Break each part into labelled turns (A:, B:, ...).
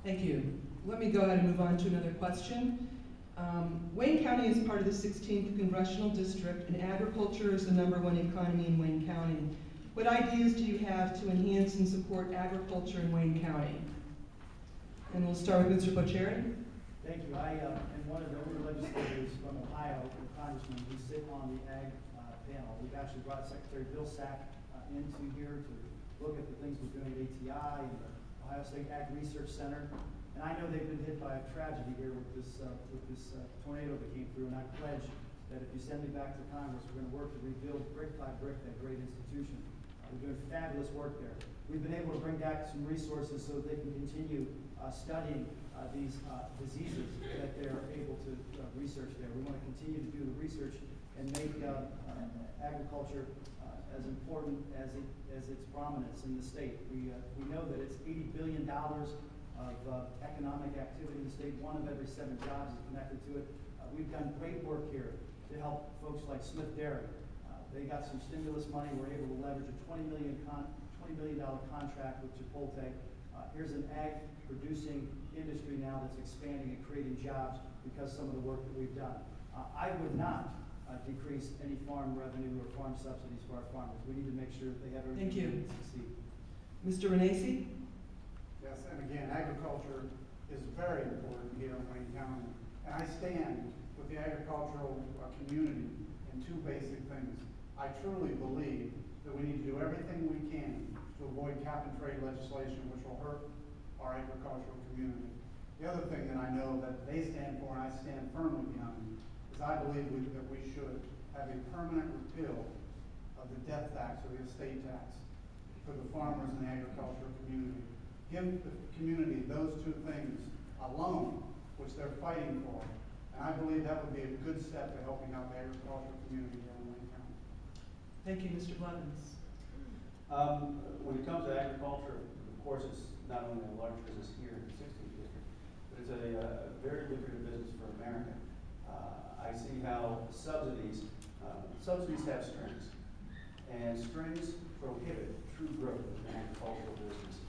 A: Thank you. Let me go ahead and move on to another question. Wayne County is part of the 16th Congressional District, and agriculture is the #1 economy in Wayne County. What ideas do you have to enhance and support agriculture in Wayne County? And we'll start with Mr. Bocheri.
B: Thank you. I am one of the older legislators from Ohio, the congressman who sit on the ag panel. We've actually brought Secretary Bill Sack into here to look at the things we're doing at ATI and the Ohio State Ag Research Center. And I know they've been hit by a tragedy here with this tornado that came through, and I pledge that if you send me back to Congress, we're going to work to rebuild brick by brick that great institution. We're doing fabulous work there. We've been able to bring back some resources so that they can continue studying these diseases that they're able to research there. We want to continue to do the research and make agriculture as important as its prominence in the state. We know that it's $80 billion of economic activity in the state. 1 of every 7 jobs is connected to it. We've done great work here to help folks like Smith Dairy. They got some stimulus money. We're able to leverage a $20 million contract with Chipotle. Here's an ag producing industry now that's expanding and creating jobs because some of the work that we've done. I would not decrease any farm revenue or farm subsidies for our farmers. We need to make sure that they have everything they need to succeed.
A: Mr. Renacci?
C: Yes, and again, agriculture is very important here in Wayne County. And I stand with the agricultural community in 2 basic things. I truly believe that we need to do everything we can to avoid cap and trade legislation which will hurt our agricultural community. The other thing that I know that they stand for, and I stand firmly behind, is I believe that we should have a permanent repeal of the death tax or the estate tax for the farmers and the agricultural community. Give the community those 2 things alone, which they're fighting for. And I believe that would be a good step to helping out the agricultural community here in Wayne County.
A: Thank you, Mr. Blevins.
D: When it comes to agriculture, of course, it's not only a large business here in the 16th district, but it's a very lucrative business for America. I see how subsidies have strings, and strings prohibit true growth in the agricultural business.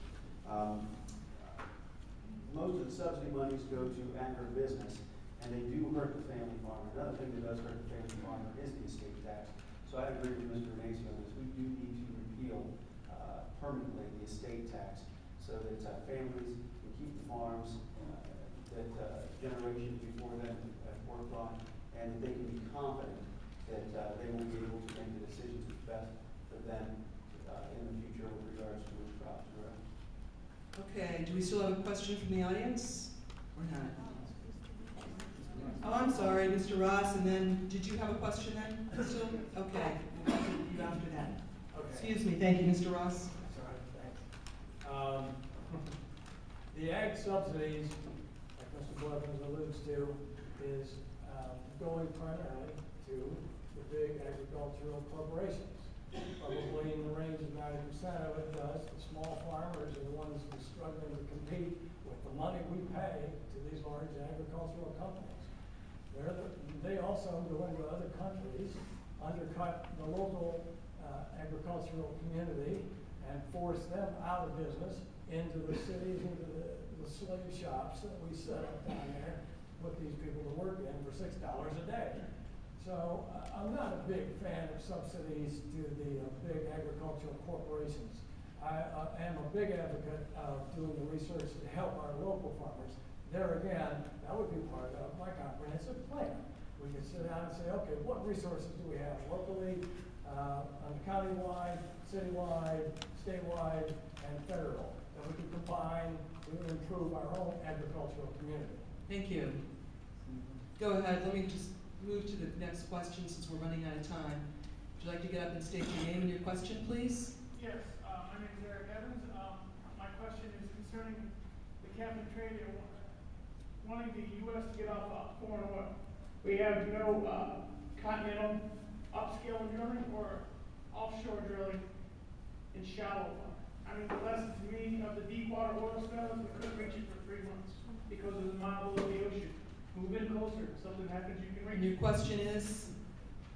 D: Most of the subsidy monies go to agribusiness, and they do hurt the family farmer. Another thing that does hurt the family farmer is the estate tax. So I agree with Mr. Renacci on this. We do need to repeal permanently the estate tax so that families can keep the farms that generations before them have worked on, and that they can be confident that they will be able to make the decisions that's best for them in the future with regards to which crops to grow.
A: Okay, do we still have a question from the audience or not? Oh, I'm sorry, Mr. Ross, and then, did you have a question then? Still? Okay, we'll go to you after that.
E: Okay.
A: Excuse me, thank you, Mr. Ross.
E: That's all right, thanks. The ag subsidies, like Mr. Blevins alludes to, is going primarily to the big agricultural corporations. Probably in the range of 90% of it does. The small farmers are the ones who are struggling to compete with the money we pay to these large agricultural companies. They also go into other countries, undercut the local agricultural community, and force them out of business into the cities, into the slave shops that we set up down there, put these people to work in for $6 a day. So I'm not a big fan of subsidies to the big agricultural corporations. I am a big advocate of doing the research to help our local farmers. There again, that would be part of my comprehensive plan. We could sit down and say, okay, what resources do we have locally, countywide, citywide, statewide, and federal that we can combine to improve our own agricultural community?
A: Thank you. Go ahead, let me just move to the next question since we're running out of time. Would you like to get up and state your name and your question, please?
F: Yes, my name is Eric Evans. My question is concerning the cap and trade and wanting the U.S. to get off foreign oil. We have no continental upscale drilling or offshore drilling in shallow water. I mean, the lesson to me of the deep water oil spells, we couldn't reach it for 3 months because of the model of the ocean. Move in closer. If something happens, you can reach
A: And your question is?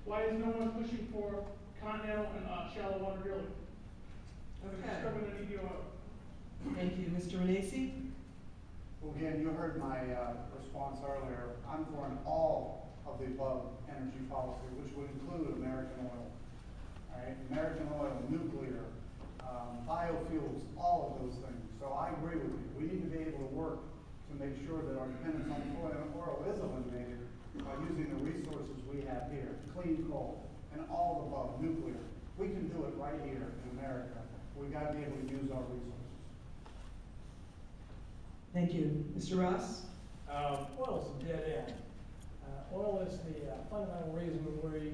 F: Why is no one pushing for continental and shallow water drilling?
A: Okay.
F: Discovering any oil.
A: Thank you. Mr. Renacci?
C: Well, again, you heard my response earlier. I'm for an all of the above energy policy, which would include American oil. All right, American oil, nuclear, biofuels, all of those things. So I agree with you. We need to be able to work to make sure that our dependence on oil is eliminated by using the resources we have here, clean coal, and all the above, nuclear. We can do it right here in America. We've got to be able to use our resources.
A: Thank you. Mr. Ross?
E: Oil is a dead end. Oil is the fundamental reason we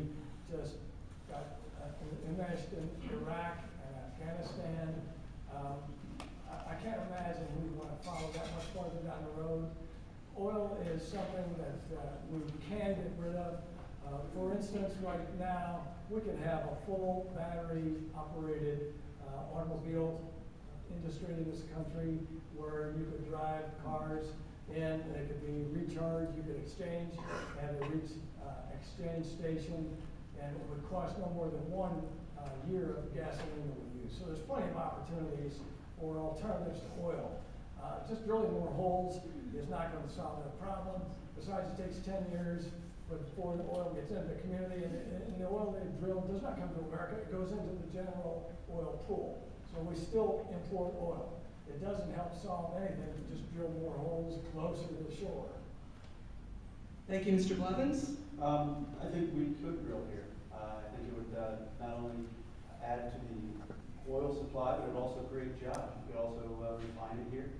E: just got enmeshed in Iraq and Afghanistan. I can't imagine we want to follow that much farther down the road. Oil is something that we can get rid of. For instance, right now, we could have a full battery-operated automobile industry in this country where you could drive cars in, they could be recharged, you could exchange at a exchange station, and it would cost no more than 1 year of gasoline that we use. So there's plenty of opportunities for alternatives to oil. Just drilling more holes is not going to solve that problem. Besides, it takes 10 years before the oil gets into the community, and the oil they drill does not come to America, it goes into the general oil pool. So we still import oil. It doesn't help solve anything to just drill more holes closer to the shore.
A: Thank you, Mr. Blevins.
D: I think we could drill here. I think it would not only add to the oil supply, but it would also create jobs. You could also refine it here,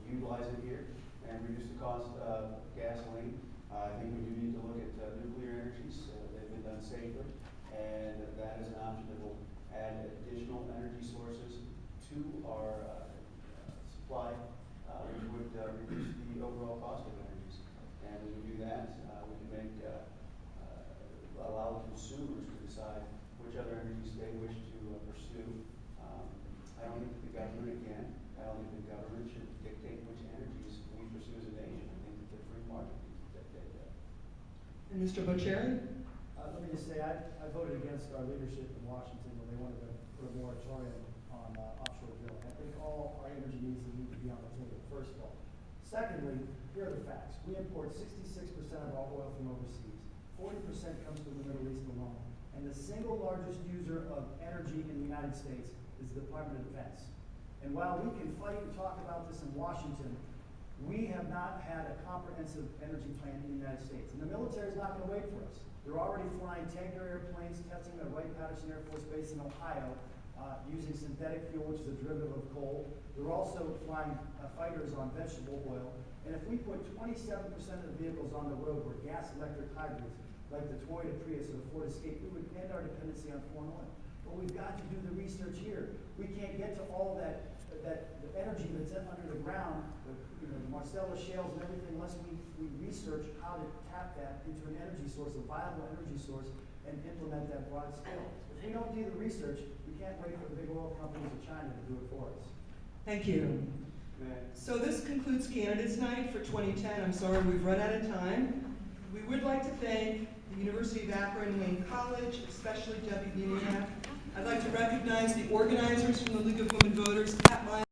D: utilize it here, and reduce the cost of gasoline. I think we do need to look at nuclear energies. They've been done safely, and that is an option that will add additional energy sources to our supply, which would reduce the overall cost of energies. And as we do that, we can make allow consumers to decide which other energies they wish to pursue. I don't think the government, again, I don't think the government should dictate which energies we pursue as a nation. I think that the free market needs to dictate that.
A: And Mr. Bocheri?
B: Let me just say, I voted against our leadership in Washington when they wanted to put a moratorium on offshore drilling. I think all our energy needs need to be on the table, first of all. Secondly, here are the facts. We import 66% of our oil from overseas. 40% comes from the Middle East alone. And the single largest user of energy in the United States is the Department of Defense. And while we can fight and talk about this in Washington, we have not had a comprehensive energy plan in the United States. And the military is not going to wait for us. They're already flying tanker airplanes, testing at Wright-Patterson Air Force Base in Ohio, using synthetic fuel, which is a derivative of coal. They're also flying fighters on vegetable oil. And if we put 27% of the vehicles on the road were gas-electric hybrids, like the Toyota Prius or the Ford Escape, we would end our dependency on foreign oil. But we've got to do the research here. We can't get to all that the energy that's under the ground, the Marcellus shales and everything, unless we research how to tap that into an energy source, a viable energy source, and implement that broad scale. If we don't do the research, we can't wait for the big oil companies in China to do it for us.
A: Thank you. So this concludes Candidates Night for 2010. I'm sorry we've run out of time. We would like to thank the University of Akron Wayne College, especially Debbie Muniak. I'd like to recognize the organizers from the League of Women Voters, Pat Lyons.